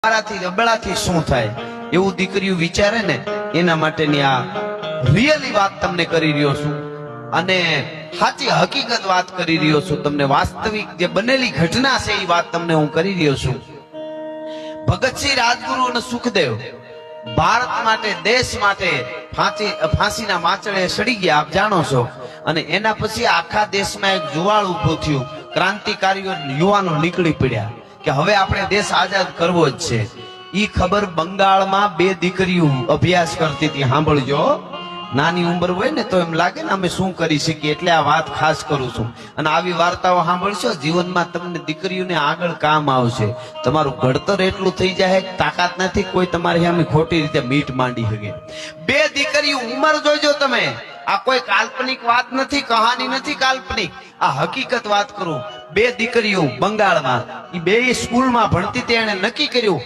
મારાથી અબળાથી શું થાય એવું દીકરીઓ વિચારે ને એના માટેની આ રિયલી વાત તમને કરી રહ્યો છું અને સાચી હકીકત વાત કરી રહ્યો છું। તમને વાસ્તવિક જે બનેલી ઘટના છે એ વાત તમને હું કરી રહ્યો છું। ભગતસિંહ રાજગુરુ અને સુખદેવ ભારત માટે દેશ માટે ફાંસીના માચડે સડી ગયા આપ જાણો છો અને એના પછી આખા દેશમાં એક જુવાળ ઊભું થયું। ક્રાંતિકારીઓ યુવાનો નીકળી પડ્યા કે હવે આપણે દેશ આઝાદ કરવો જ છે। ઈ ખબર બંગાળમાં બે દીકરીઓ અભ્યાસ કરતી હતી। સાંભળજો, નાની ઉંમર હોય ને તો એમ લાગે ને અમે શું કરી શકીએ, એટલે આ વાત ખાસ કરું છું। અને આવી વાર્તાઓ સાંભળશો જીવનમાં તમને દીકરીઓને આગળ કામ આવશે। તમારું ઘડતર એટલું થઈ જાય તાકાત નથી કોઈ તમારી સામે ખોટી રીતે મીટ માંડી શકે। બે દીકરીઓ ઉંમર જોઈજો તમે, આ કોઈ કાલ્પનિક વાત નથી, કહાની નથી કાલ્પનિક, આ હકીકત વાત કરું। બે દીકરીઓ બંગાળમાં, એ બે સ્કૂલમાં ભણતી હતી, એને નક્કી કર્યું